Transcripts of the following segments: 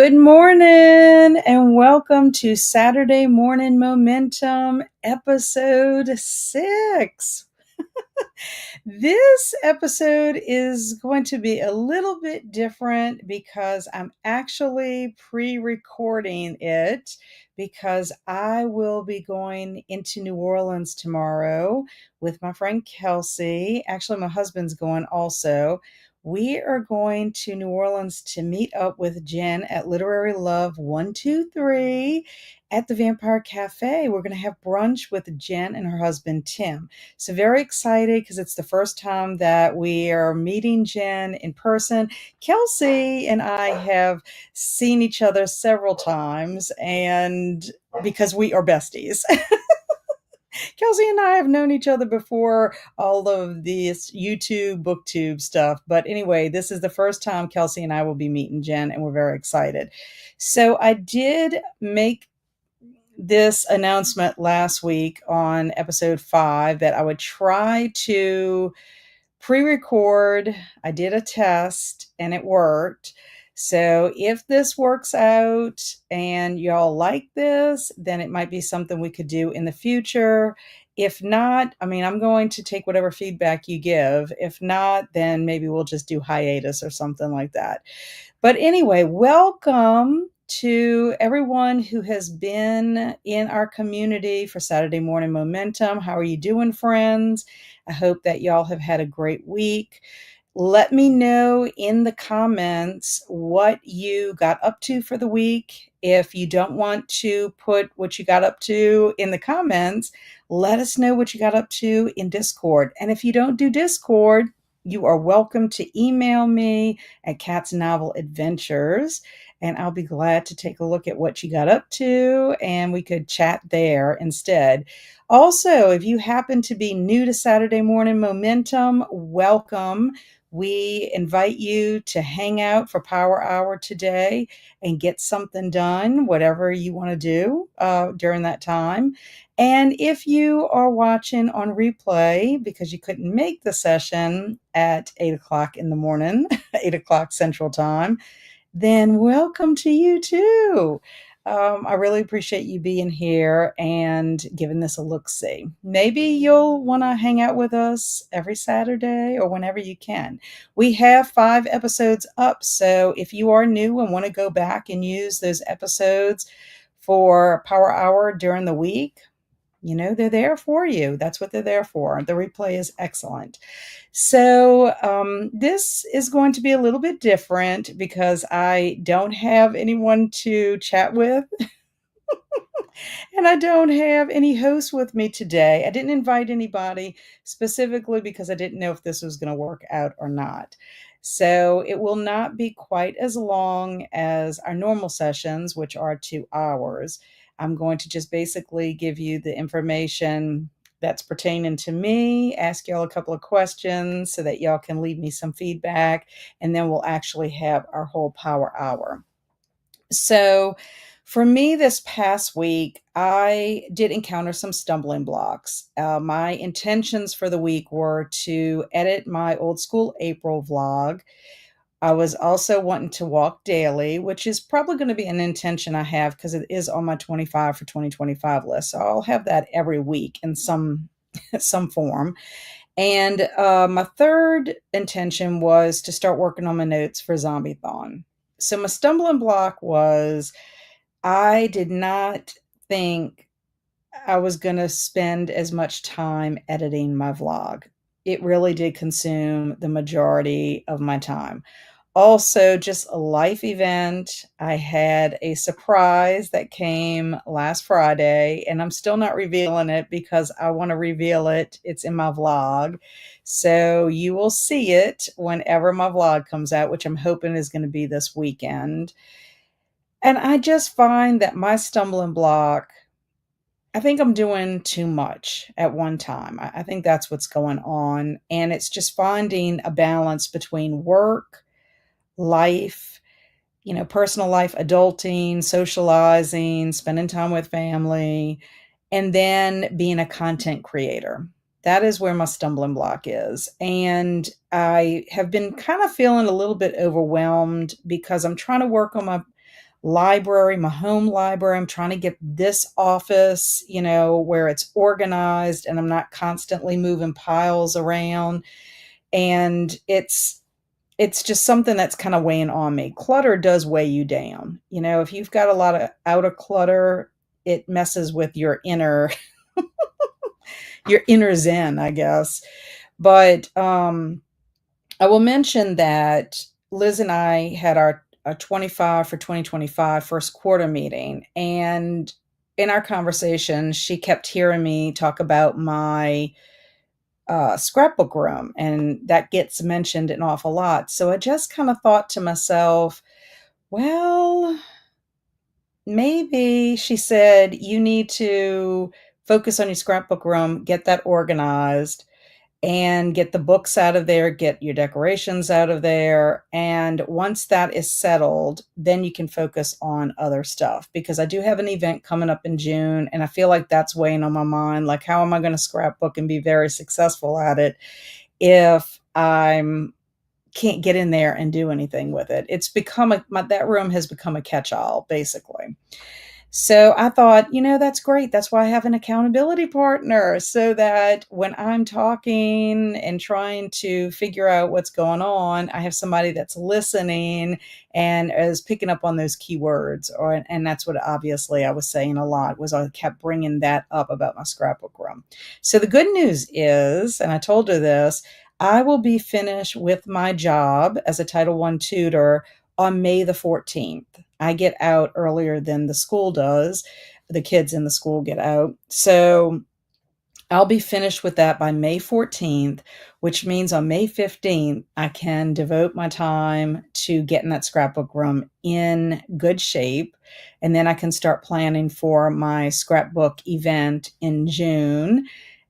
Good morning and welcome to Saturday Morning Momentum, episode 6. This episode is going to be a little bit different because I'm actually pre-recording it because I will be going into New Orleans tomorrow with my friend Kelsey. Actually, my husband's going also. We are going to New Orleans to meet up with Jen at Literary Love 123 at the Vampire Cafe. We're going to have brunch with Jen and her husband Tim. So very excited because it's the first time that we are meeting Jen in person. Kelsey and I have seen each other several times, and because we are besties. Kelsey and I have known each other before all of this YouTube, booktube stuff. But anyway, this is the first time Kelsey and I will be meeting Jen, and we're very excited. So I did make this announcement last week on episode 5 that I would try to pre-record. I did a test and it worked. So if this works out and y'all like this, then it might be something we could do in the future. If not, I'm going to take whatever feedback you give. If not, then maybe we'll just do hiatus or something like that. But anyway, welcome to everyone who has been in our community for Saturday Morning Momentum. How are you doing, friends? I hope that y'all have had a great week. Let me know in the comments what you got up to for the week. If you don't want to put what you got up to in the comments, let us know what you got up to in Discord. And if you don't do Discord, you are welcome to email me at Cat's Novel Adventures, and I'll be glad to take a look at what you got up to, and we could chat there instead. Also, if you happen to be new to Saturday Morning Momentum, welcome. We invite you to hang out for Power Hour today and get something done, whatever you want to do during that time. And if you are watching on replay because you couldn't make the session at 8 o'clock in the morning, 8 o'clock Central Time, then welcome to you too. I really appreciate you being here and giving this a look-see. Maybe you'll want to hang out with us every Saturday or whenever you can. We have 5 episodes up, so if you are new and want to go back and use those episodes for Power Hour during the week, they're there for you. That's what they're there for. The replay is excellent. So this is going to be a little bit different because I don't have anyone to chat with. And I don't have any hosts with me today. I didn't invite anybody specifically because I didn't know if this was going to work out or not. So it will not be quite as long as our normal sessions, which are 2 hours. I'm going to just basically give you the information that's pertaining to me, ask y'all a couple of questions so that y'all can leave me some feedback, and then we'll actually have our whole Power Hour. So for me this past week, I did encounter some stumbling blocks. My intentions for the week were to edit my old school April vlog. I was also wanting to walk daily, which is probably going to be an intention I have because it is on my 25 for 2025 list. So I'll have that every week in some form. And my third intention was to start working on my notes for Zombie-thon. So my stumbling block was I did not think I was going to spend as much time editing my vlog. It really did consume the majority of my time. Also, just a life event. I had a surprise that came last Friday, and I'm still not revealing it because I want to reveal it. It's in my vlog. So you will see it whenever my vlog comes out, which I'm hoping is going to be this weekend. And I just find that my stumbling block, I think I'm doing too much at one time. I think that's what's going on. And it's just finding a balance between work, life, personal life, adulting, socializing, spending time with family, and then being a content creator. That is where my stumbling block is. And I have been kind of feeling a little bit overwhelmed because I'm trying to work on my library, my home library. I'm trying to get this office, where it's organized and I'm not constantly moving piles around. And it's just something that's kind of weighing on me. Clutter does weigh you down. If you've got a lot of outer clutter, it messes with your inner zen, I guess. But I will mention that Liz and I had our 25 for 2025 first quarter meeting. And in our conversation, she kept hearing me talk about my scrapbook room, and that gets mentioned an awful lot. So I just kind of thought to myself, well, maybe she said, you need to focus on your scrapbook room, get that organized, and get the books out of there, get your decorations out of there. And once that is settled, then you can focus on other stuff. Because I do have an event coming up in June, and I feel like that's weighing on my mind. Like, how am I going to scrapbook and be very successful at it if I'm can't get in there and do anything with it? It's become that room has become a catch-all, basically. So I thought, that's great. That's why I have an accountability partner, so that when I'm talking and trying to figure out what's going on, I have somebody that's listening and is picking up on those keywords. And that's what obviously I was saying a lot, was I kept bringing that up about my scrapbook room. So the good news is, and I told her this, I will be finished with my job as a Title I tutor on May the 14th. I get out earlier than the school does. The kids in the school get out. So I'll be finished with that by May 14th, which means on May 15th, I can devote my time to getting that scrapbook room in good shape. And then I can start planning for my scrapbook event in June.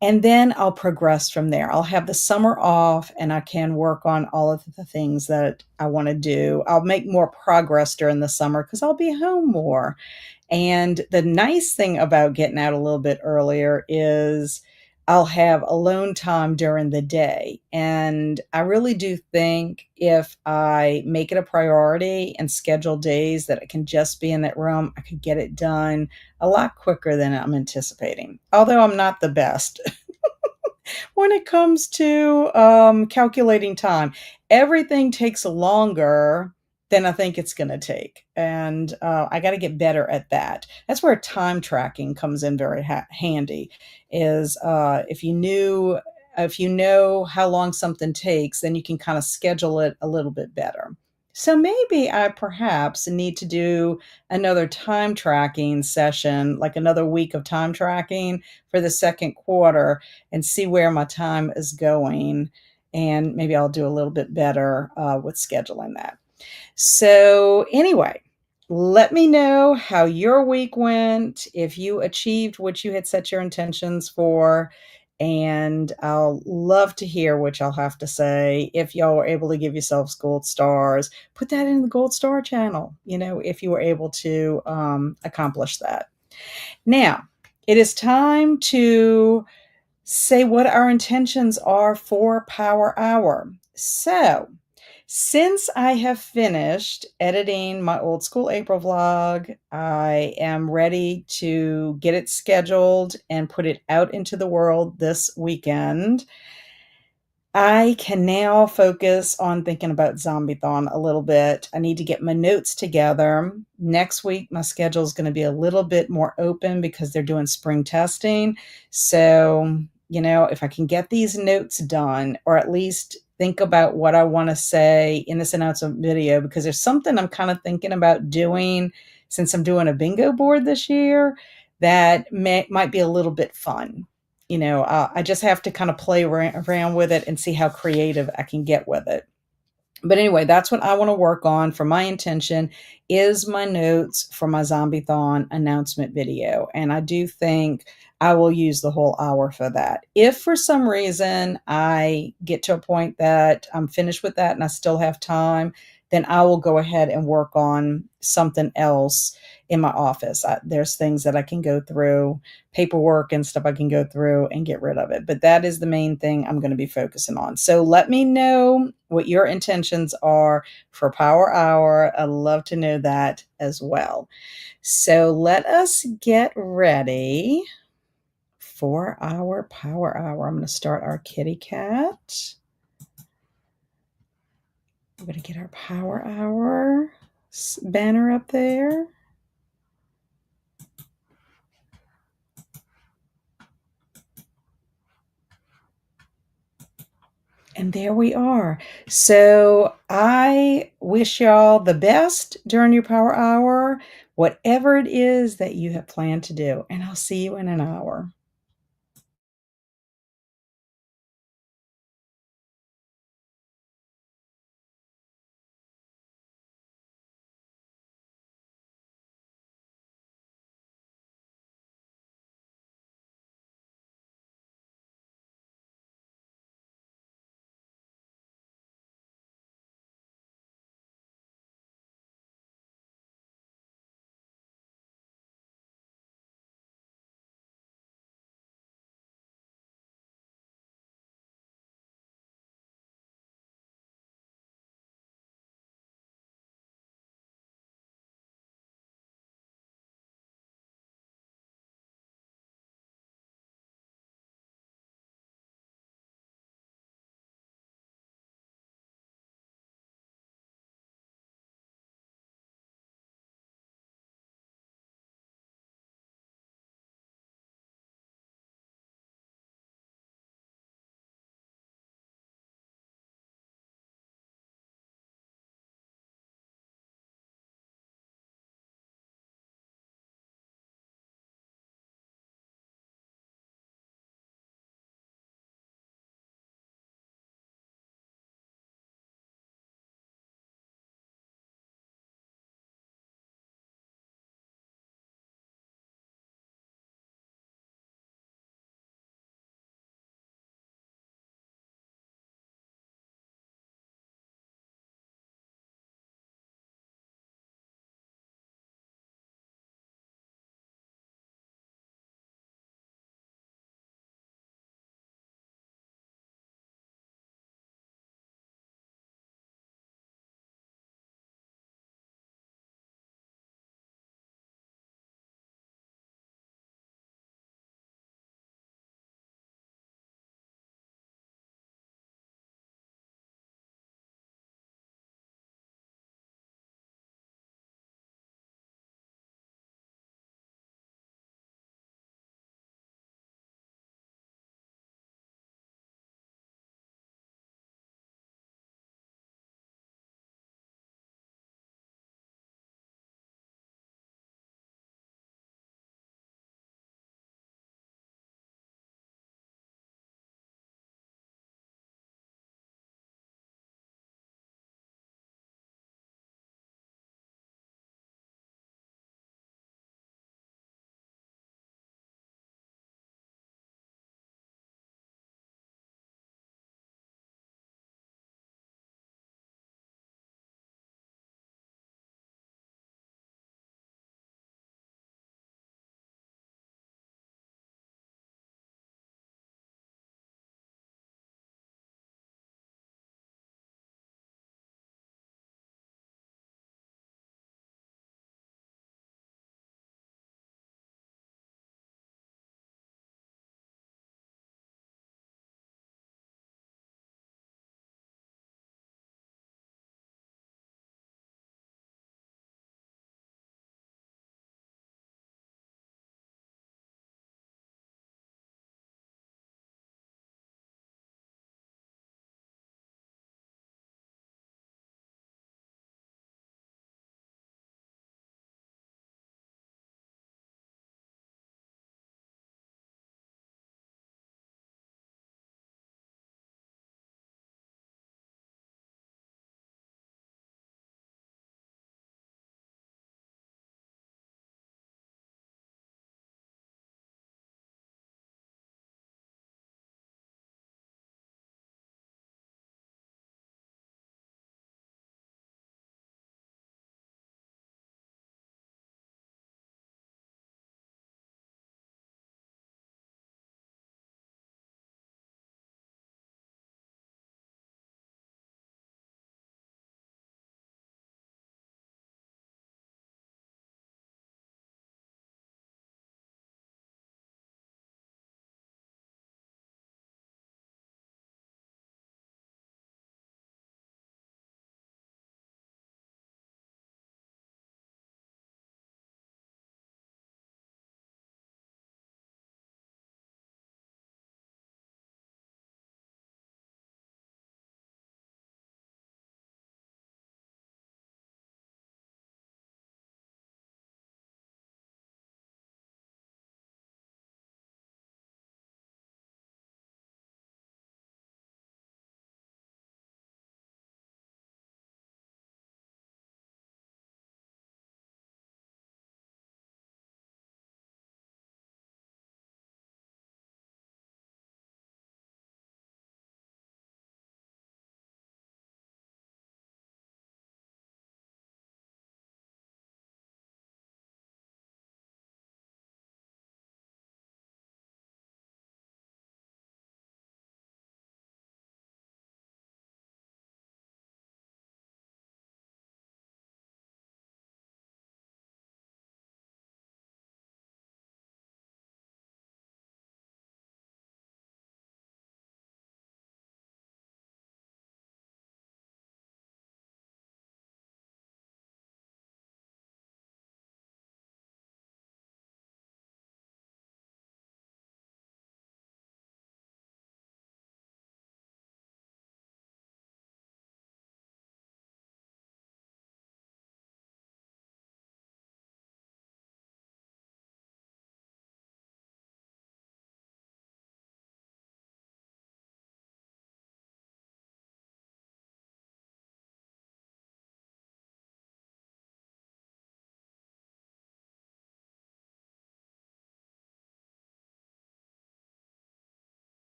And then I'll progress from there. I'll have the summer off and I can work on all of the things that I want to do. I'll make more progress during the summer because I'll be home more. And the nice thing about getting out a little bit earlier is I'll have alone time during the day. And I really do think if I make it a priority and schedule days that I can just be in that room, I could get it done a lot quicker than I'm anticipating. Although I'm not the best when it comes to calculating time. Everything takes longer than I think it's going to take. And I got to get better at that. That's where time tracking comes in very handy, is if you know how long something takes, then you can kind of schedule it a little bit better. So maybe I perhaps need to do another time tracking session, like another week of time tracking for the second quarter, and see where my time is going. And maybe I'll do a little bit better with scheduling that. So, anyway, let me know how your week went, if you achieved what you had set your intentions for. And I'll love to hear what y'all have to say. If y'all were able to give yourselves gold stars, put that in the gold star channel, if you were able to accomplish that. Now, it is time to say what our intentions are for Power Hour. So, since I have finished editing my old school April vlog, I am ready to get it scheduled and put it out into the world this weekend. I can now focus on thinking about Zombie-thon a little bit. I need to get my notes together. Next week, my schedule is going to be a little bit more open because they're doing spring testing. So, if I can get these notes done, or at least think about what I want to say in this announcement video, because there's something I'm kind of thinking about doing since I'm doing a bingo board this year that might be a little bit fun. I just have to kind of play around with it and see how creative I can get with it. But anyway, that's what I want to work on for my intention, is my notes for my Zombie-thon announcement video. And I do think I will use the whole hour for that. If for some reason I get to a point that I'm finished with that and I still have time then I will go ahead and work on something else in my office. There's things that I can go through, paperwork and stuff I can go through and get rid of it. But that is the main thing I'm going to be focusing on. So let me know what your intentions are for Power Hour. I'd love to know that as well. So let us get ready for our Power Hour. I'm going to start our kitty cat. We're going to get our Power Hour banner up there. And there we are. So I wish y'all the best during your Power Hour, whatever it is that you have planned to do. And I'll see you in an hour.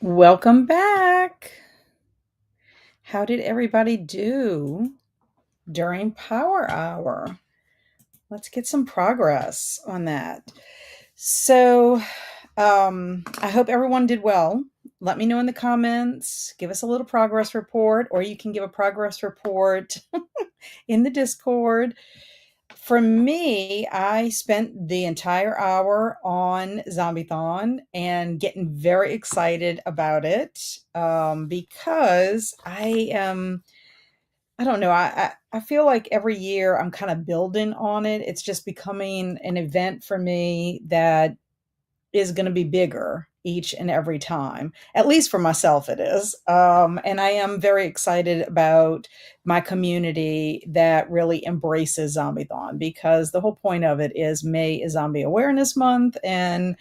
Welcome back. How did everybody do during Power Hour? Let's get some progress on that. So, I hope everyone did well. Let me know in the comments. Give us a little progress report, or you can give a progress report in the Discord. For me, I spent the entire hour on Zombie-thon and getting very excited about it, because I don't know, I feel like every year I'm kinda building on it. It's just becoming an event for me that is gonna be bigger each and every time. At least for myself it is. And I am very excited about my community that really embraces Zombie-thon, because the whole point of it is May is Zombie Awareness Month, and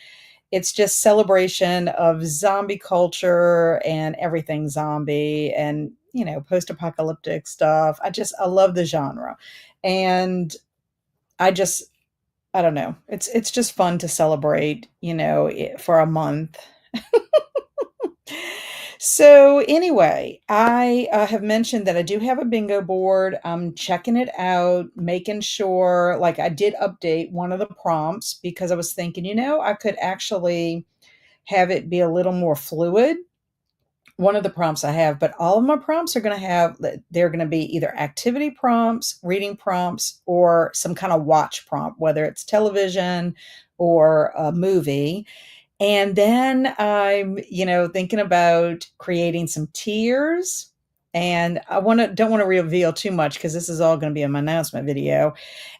it's just celebration of zombie culture and everything zombie and, post-apocalyptic stuff. I love the genre. And I just I don't know. It's just fun to celebrate, for a month. So anyway, I have mentioned that I do have a bingo board. I'm checking it out, making sure, like, I did update one of the prompts because I was thinking, I could actually have it be a little more fluid. One of the prompts I have, but all of my prompts are going to have, they're going to be either activity prompts, reading prompts, or some kind of watch prompt, whether it's television or a movie. And then I'm, thinking about creating some tiers. And don't want to reveal too much because this is all going to be in my announcement video.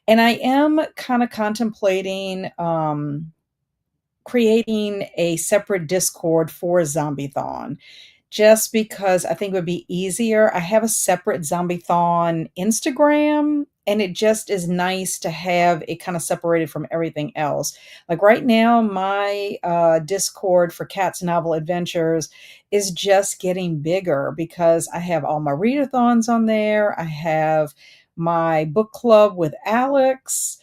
And I am kind of contemplating creating a separate Discord for Zombie-thon, just because I think it would be easier. I have a separate Zombie-thon Instagram, and it just is nice to have it kind of separated from everything else. Like right now, my Discord for Cats Novel Adventures is just getting bigger because I have all my readathons on there. I have my book club with Alex.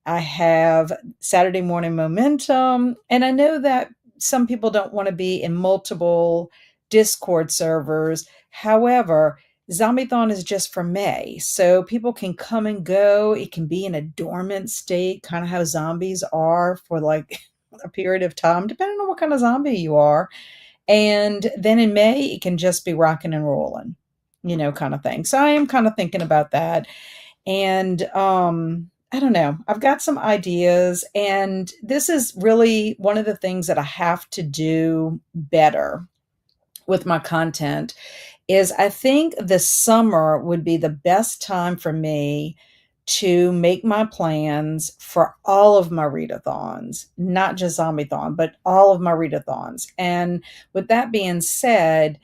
I have Saturday Morning Momentum, and I know that some people don't want to be in multiple Discord servers. However, Zombie-thon is just for May, so people can come and go. It can be in a dormant state, kind of how zombies are for like a period of time, depending on what kind of zombie you are. And then in May, it can just be rocking and rolling, kind of thing. So I am kind of thinking about that. And I don't know. I've got some ideas, and this is really one of the things that I have to do better with my content is I think the summer would be the best time for me to make my plans for all of my readathons, not just Zombie-thon, but all of my readathons. And with that being said,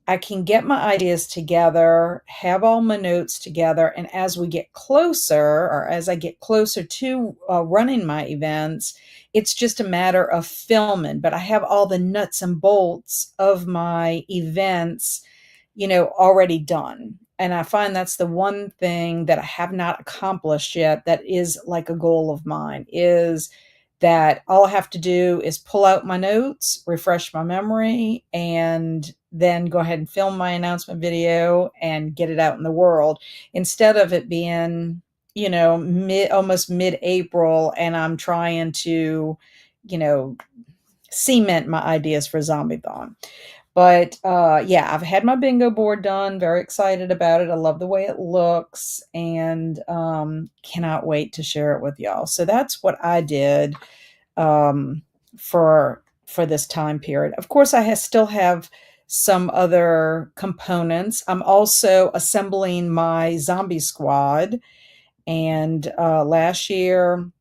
I can get my ideas together, have all my notes together, and as we get closer, or as I get closer to running my events, it's just a matter of filming. But I have all the nuts and bolts of my events, already done. And I find that's the one thing that I have not accomplished yet that is like a goal of mine, is that all I have to do is pull out my notes, refresh my memory, and then go ahead and film my announcement video and get it out in the world, instead of it being, almost mid-April, and I'm trying to, you know, cement my ideas for Zombie-thon. But yeah, I've had my bingo board done. Very excited about it. I love the way it looks, and cannot wait to share it with y'all. So that's what I did um, for this time period. Of course, still have some other components. I'm also assembling my zombie squad, and last year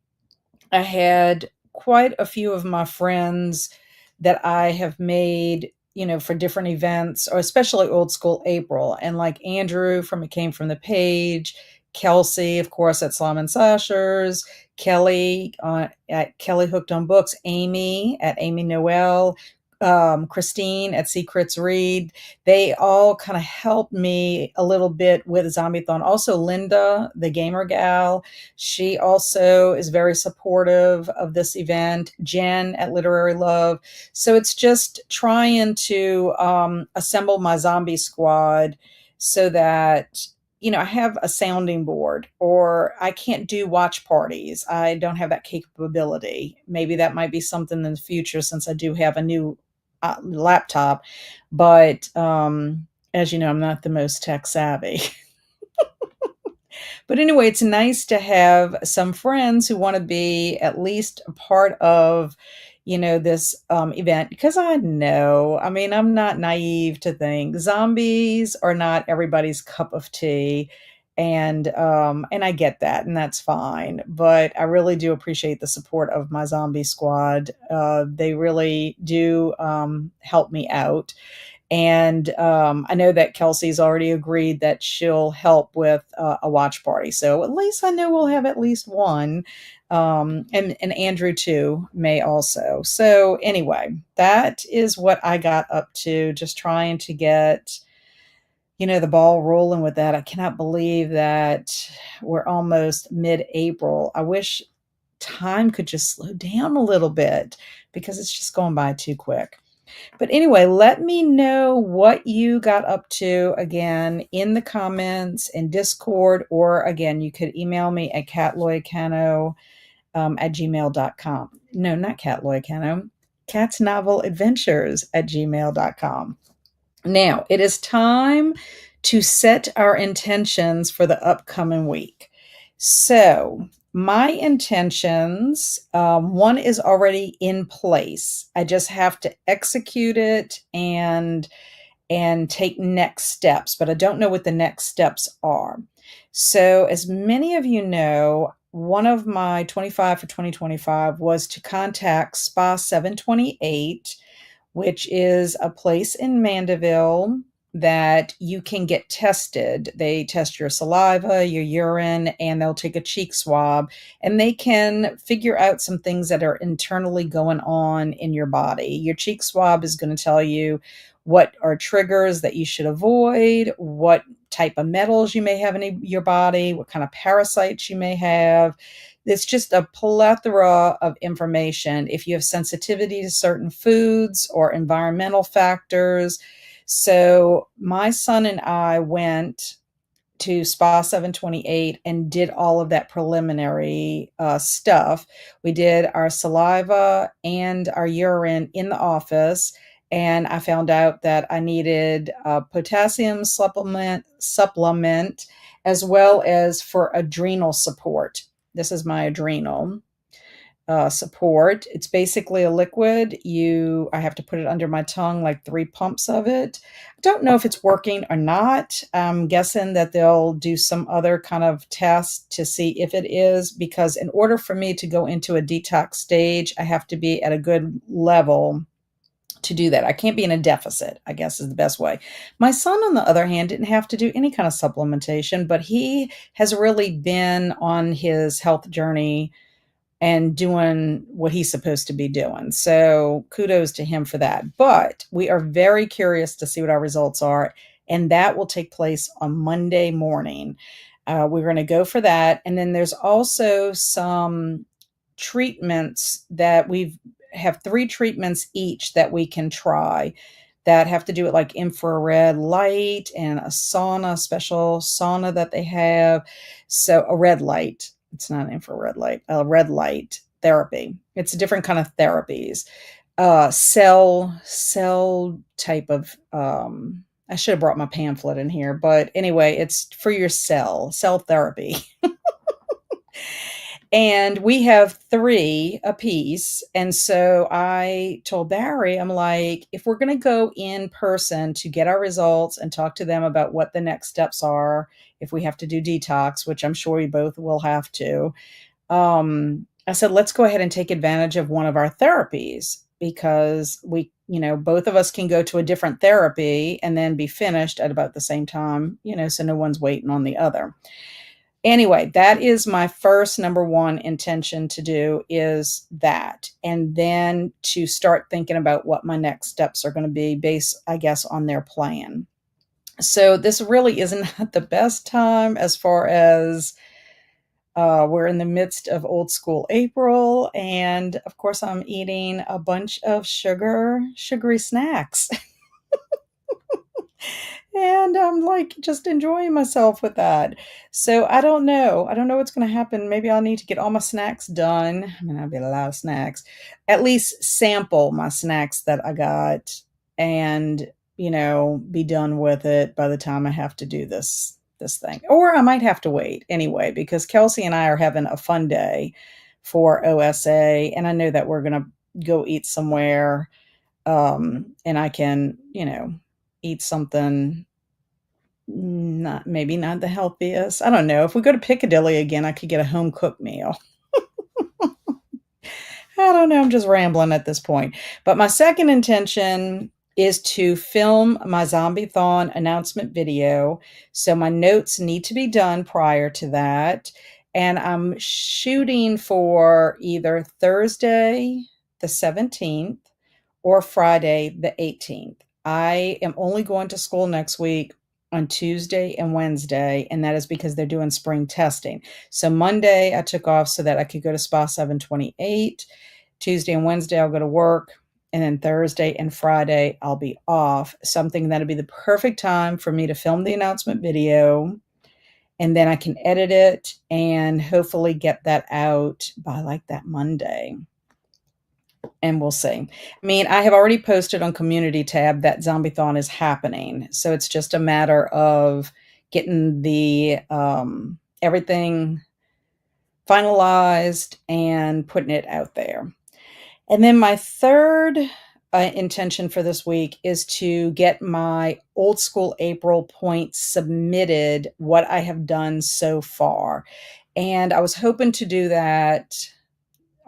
I had quite a few of my friends that I have made, for different events, or especially Old School April. And like Andrew from It Came From the Page, Kelsey, of course, at Slum and Sashers, Kelly at Kelly Hooked on Books, Amy at Amy Noel, Christine at Secrets Read. They all kind of helped me a little bit with Zombieathon. Also, Linda, the gamer gal, she also is very supportive of this event. Jen at Literary Love. So it's just trying to assemble my zombie squad so that I have a sounding board, or I can't do watch parties. I don't have that capability. Maybe that might be something in the future since I do have a new laptop. But as you know, I'm not the most tech savvy. But anyway, it's nice to have some friends who want to be at least a part of, this event, because I mean, I'm not naive to think zombies are not everybody's cup of tea. And I get that, and that's fine. But I really do appreciate the support of my zombie squad. They really do help me out. And I know that Kelsey's already agreed that she'll help with a watch party. So at least I know we'll have at least one. And Andrew too may also. So anyway, that is what I got up to, just trying to get the ball rolling with that. I cannot believe that we're almost mid-April. I wish time could just slow down a little bit because it's just going by too quick. But anyway, let me know what you got up to again in the comments in Discord, or again, you could email me at catloycano at gmail.com. No, not Cat Loycano, Cat's Novel Adventures at gmail.com. Now, it is time to set our intentions for the upcoming week. So, my intentions, one is already in place. I just have to execute it and take next steps, but I don't know what the next steps are. So, as many of you know, one of my 25 for 2025 was to contact Spa 728, which is a place in Mandeville that you can get tested. They test your saliva, your urine, and they'll take a cheek swab, and they can figure out some things that are internally going on in your body. Your cheek swab is going to tell you what are triggers that you should avoid, what type of metals you may have in your body, what kind of parasites you may have. It's just a plethora of information. If you have sensitivity to certain foods or environmental factors. So my son and I went to Spa 728 and did all of that preliminary stuff. We did our saliva and our urine in the office, and I found out that I needed a potassium supplement as well as for adrenal support. This is my adrenal support. It's basically a liquid. I have to put it under my tongue, like 3 pumps of it. I don't know if it's working or not. I'm guessing that they'll do some other kind of test to see if it is, because in order for me to go into a detox stage, I have to be at a good level to do that. I can't be in a deficit, I guess is the best way. My son, on the other hand, didn't have to do any kind of supplementation, but he has really been on his health journey and doing what he's supposed to be doing. So kudos to him for that. But we are very curious to see what our results are, and that will take place on Monday morning. We're going to go for that. And then there's also some treatments that we have 3 treatments each that we can try that have to do with like infrared light and a special sauna that they have. So a red light. It's not infrared light, a red light therapy. It's a different kind of therapies. Cell type of, I should have brought my pamphlet in here, but anyway, it's for your cell therapy. And we have 3 apiece. And so I told Barry, I'm like, if we're going to go in person to get our results and talk to them about what the next steps are, if we have to do detox, which I'm sure we both will have to, I said, let's go ahead and take advantage of one of our therapies, because we, both of us can go to a different therapy and then be finished at about the same time, so no one's waiting on the other. Anyway, that is my first number one intention to do, is that. And then to start thinking about what my next steps are going to be based, I guess, on their plan. So this really isn't the best time as far as we're in the midst of old school April. And of course, I'm eating a bunch of sugary snacks. And I'm like just enjoying myself with that. So I don't know. I don't know what's going to happen. Maybe I'll need to get all my snacks done. I mean, I'll get a lot of snacks. At least sample my snacks that I got and, be done with it by the time I have to do this thing. Or I might have to wait anyway, because Kelsey and I are having a fun day for OSA, and I know that we're going to go eat somewhere, and I can, eat something maybe not the healthiest. I don't know. If we go to Piccadilly again, I could get a home cooked meal. I don't know. I'm just rambling at this point. But my second intention is to film my Zombie-thon announcement video. So my notes need to be done prior to that. And I'm shooting for either Thursday, the 17th, or Friday, the 18th. I am only going to school next week on Tuesday and Wednesday, and that is because they're doing spring testing. So Monday I took off so that I could go to Spa 728. Tuesday and Wednesday I'll go to work, and then Thursday and Friday I'll be off. Something that'll be the perfect time for me to film the announcement video, and then I can edit it and hopefully get that out by like that Monday. And we'll see. I mean, I have already posted on community tab that Zombie-thon is happening. So it's just a matter of getting the everything finalized and putting it out there. And then my third intention for this week is to get my old school April points submitted, what I have done so far. And I was hoping to do that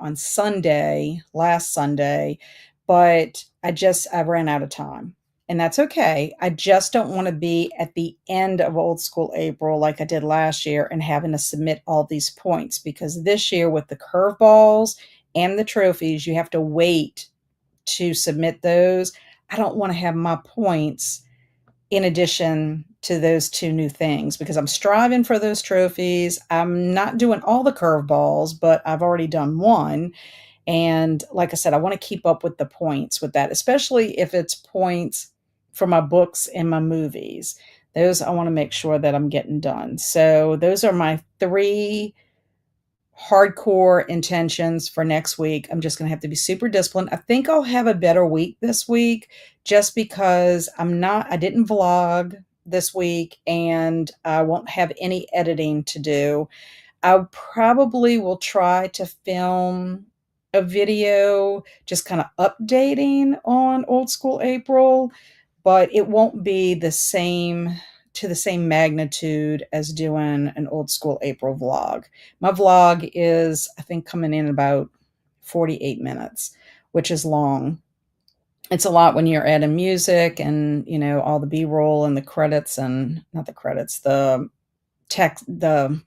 on last Sunday, but I ran out of time. And that's okay. I just don't want to be at the end of old school April like I did last year and having to submit all these points, because this year with the curveballs and the trophies, you have to wait to submit those. I don't want to have my points in addition to those two new things, because I'm striving for those trophies. I'm not doing all the curveballs, but I've already done one. And like I said, I want to keep up with the points with that, especially if it's points for my books and my movies. Those I want to make sure that I'm getting done. So those are my three hardcore intentions for next week. I'm just going to have to be super disciplined. I think I'll have a better week this week, just because I didn't vlog this week, and I won't have any editing to do. I probably will try to film a video just kind of updating on old school April, but it won't be the same magnitude as doing an old school April vlog. My vlog is, I think, coming in about 48 minutes, which is long. It's a lot when you're adding music and, all the B-roll and the credits, and not the credits, the text, I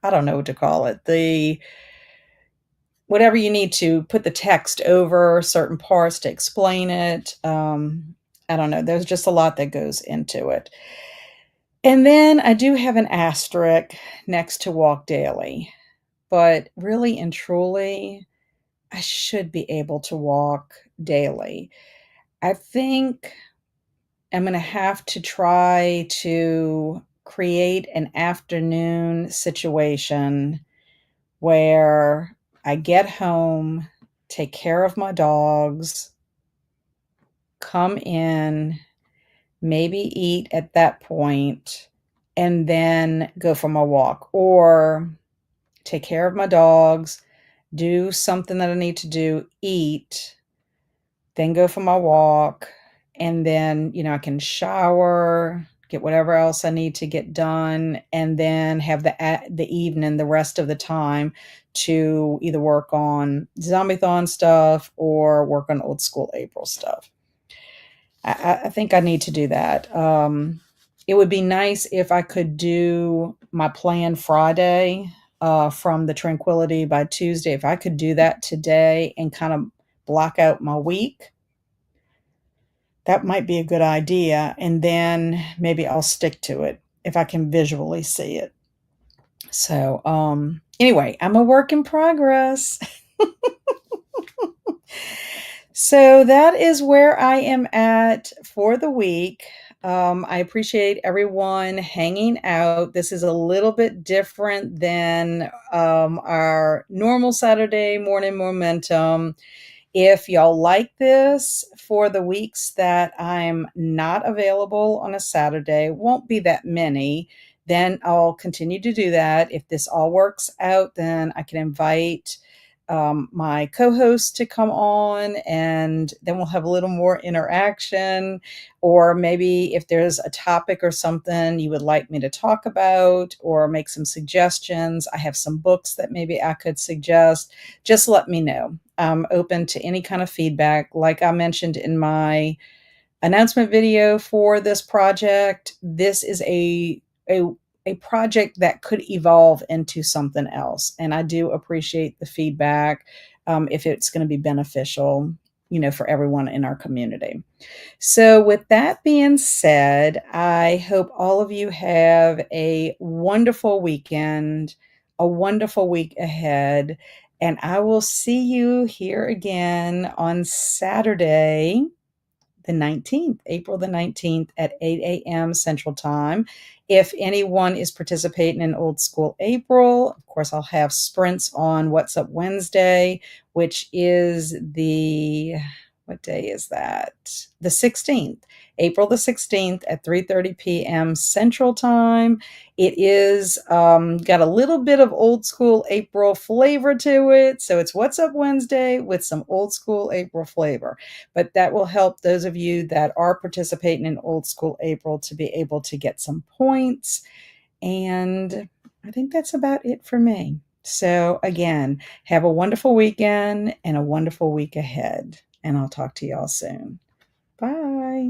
don't know what to call it. Whatever you need to put the text over certain parts to explain it. I don't know. There's just a lot that goes into it. And then I do have an asterisk next to walk daily, but really and truly, I should be able to walk daily. I think I'm going to have to try to create an afternoon situation where I get home, take care of my dogs, come in, maybe eat at that point, and then go for my walk, or take care of my dogs, do something that I need to do, eat, then go for my walk, and then, I can shower, get whatever else I need to get done, and then have the evening, the rest of the time, to either work on Zombie-thon stuff or work on old school April stuff. I think I need to do that. It would be nice if I could do my plan Friday from the Tranquility by Tuesday. If I could do that today and kind of block out my week, that might be a good idea. And then maybe I'll stick to it if I can visually see it. So, anyway, I'm a work in progress. So that is where I am at for the week. I appreciate everyone hanging out. This is a little bit different than our normal Saturday morning momentum. If y'all like this for the weeks that I'm not available on a Saturday, won't be that many, then I'll continue to do that. If this all works out, then I can invite my co-host to come on, and then we'll have a little more interaction. Or maybe if there's a topic or something you would like me to talk about or make some suggestions, I have some books that maybe I could suggest, just let me know. I'm open to any kind of feedback. Like I mentioned in my announcement video for this project, this is a project that could evolve into something else. And I do appreciate the feedback if it's going to be beneficial, for everyone in our community. So, with that being said, I hope all of you have a wonderful weekend, a wonderful week ahead, and I will see you here again on Saturday the 19th, April the 19th at 8 a.m. Central Time. If anyone is participating in Old School April, of course, I'll have sprints on What's Up Wednesday, which is what day is that? The 16th, April the 16th at 3:30 p.m. Central Time. It is got a little bit of Old School April flavor to it. So it's What's Up Wednesday with some Old School April flavor. But that will help those of you that are participating in Old School April to be able to get some points. And I think that's about it for me. So again, have a wonderful weekend and a wonderful week ahead. And I'll talk to y'all soon. Bye.